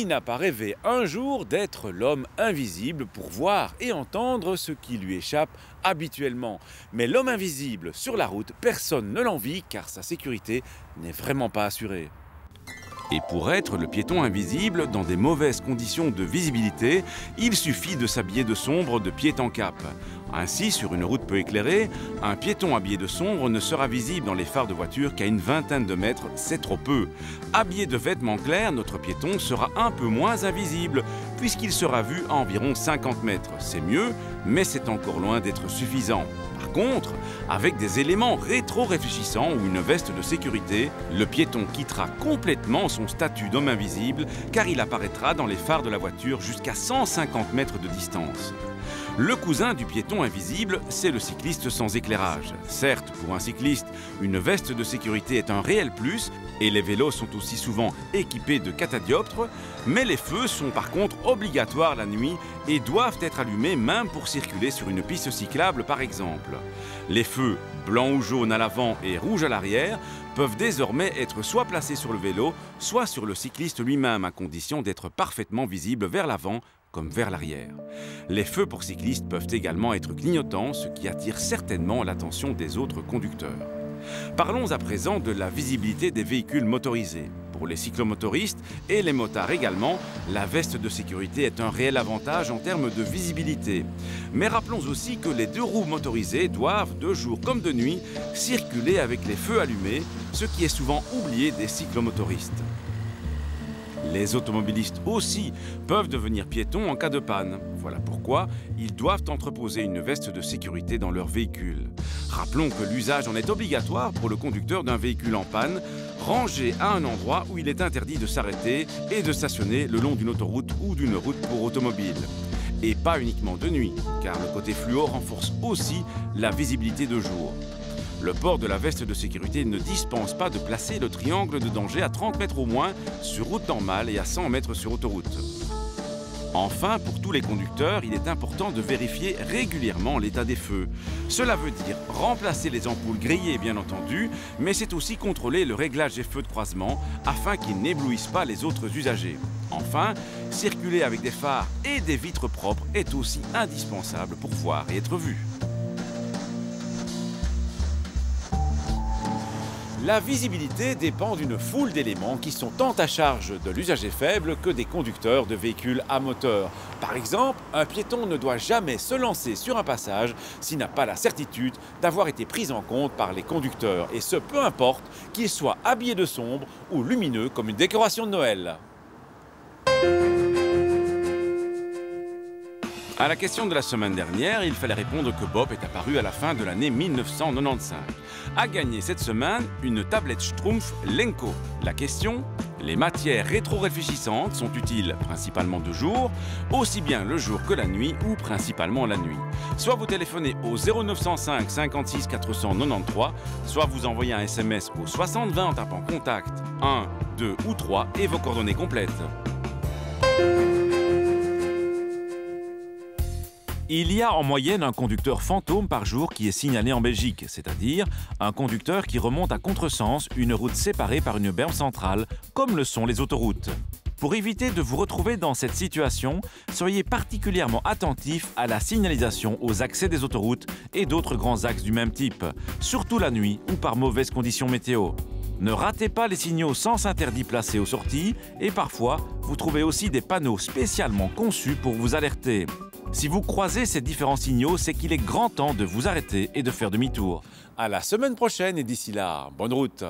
n'a pas rêvé un jour d'être l'homme invisible pour voir et entendre ce qui lui échappe habituellement. Mais l'homme invisible sur la route, personne ne l'envie car sa sécurité n'est vraiment pas assurée. Et pour être le piéton invisible dans des mauvaises conditions de visibilité, il suffit de s'habiller de sombre de pied en cap. Ainsi, sur une route peu éclairée, un piéton habillé de sombre ne sera visible dans les phares de voiture qu'à une vingtaine de mètres, c'est trop peu. Habillé de vêtements clairs, notre piéton sera un peu moins invisible, puisqu'il sera vu à environ 50 mètres. C'est mieux, mais c'est encore loin d'être suffisant. Par contre, avec des éléments rétro-réfléchissants ou une veste de sécurité, le piéton quittera complètement son statut d'homme invisible car il apparaîtra dans les phares de la voiture jusqu'à 150 mètres de distance. Le cousin du piéton invisible, c'est le cycliste sans éclairage. Certes, pour un cycliste, une veste de sécurité est un réel plus et les vélos sont aussi souvent équipés de catadioptres, mais les feux sont par contre obligatoires la nuit et doivent être allumés même pour circuler sur une piste cyclable par exemple. Les feux, blanc ou jaune à l'avant et rouge à l'arrière, peuvent désormais être soit placés sur le vélo, soit sur le cycliste lui-même à condition d'être parfaitement visibles vers l'avant comme vers l'arrière. Les feux pour cyclistes peuvent également être clignotants, ce qui attire certainement l'attention des autres conducteurs. Parlons à présent de la visibilité des véhicules motorisés. Pour les cyclomotoristes et les motards également, la veste de sécurité est un réel avantage en termes de visibilité. Mais rappelons aussi que les deux roues motorisées doivent, de jour comme de nuit, circuler avec les feux allumés, ce qui est souvent oublié des cyclomotoristes. Les automobilistes aussi peuvent devenir piétons en cas de panne. Voilà pourquoi ils doivent entreposer une veste de sécurité dans leur véhicule. Rappelons que l'usage en est obligatoire pour le conducteur d'un véhicule en panne, rangé à un endroit où il est interdit de s'arrêter et de stationner le long d'une autoroute ou d'une route pour automobile. Et pas uniquement de nuit, car le côté fluo renforce aussi la visibilité de jour. Le port de la veste de sécurité ne dispense pas de placer le triangle de danger à 30 mètres au moins sur route normale et à 100 mètres sur autoroute. Enfin, pour tous les conducteurs, il est important de vérifier régulièrement l'état des feux. Cela veut dire remplacer les ampoules grillées bien entendu, mais c'est aussi contrôler le réglage des feux de croisement afin qu'ils n'éblouissent pas les autres usagers. Enfin, circuler avec des phares et des vitres propres est aussi indispensable pour voir et être vu. La visibilité dépend d'une foule d'éléments qui sont tant à charge de l'usager faible que des conducteurs de véhicules à moteur. Par exemple, un piéton ne doit jamais se lancer sur un passage s'il n'a pas la certitude d'avoir été pris en compte par les conducteurs, et ce peu importe qu'il soit habillé de sombre ou lumineux comme une décoration de Noël. À la question de la semaine dernière, il fallait répondre que Bob est apparu à la fin de l'année 1995. A gagné cette semaine une tablette Schtroumpf Lenko. La question: les matières rétro-réfléchissantes sont utiles principalement de jour, aussi bien le jour que la nuit ou principalement la nuit. Soit vous téléphonez au 0905 56 493, soit vous envoyez un SMS au 6020 en tapant contact 1, 2 ou 3 et vos coordonnées complètes. Il y a en moyenne un conducteur fantôme par jour qui est signalé en Belgique, c'est-à-dire un conducteur qui remonte à contresens une route séparée par une berme centrale, comme le sont les autoroutes. Pour éviter de vous retrouver dans cette situation, soyez particulièrement attentifs à la signalisation aux accès des autoroutes et d'autres grands axes du même type, surtout la nuit ou par mauvaises conditions météo. Ne ratez pas les signaux sens interdits placés aux sorties et parfois, vous trouvez aussi des panneaux spécialement conçus pour vous alerter. Si vous croisez ces différents signaux, c'est qu'il est grand temps de vous arrêter et de faire demi-tour. À la semaine prochaine et d'ici là, bonne route!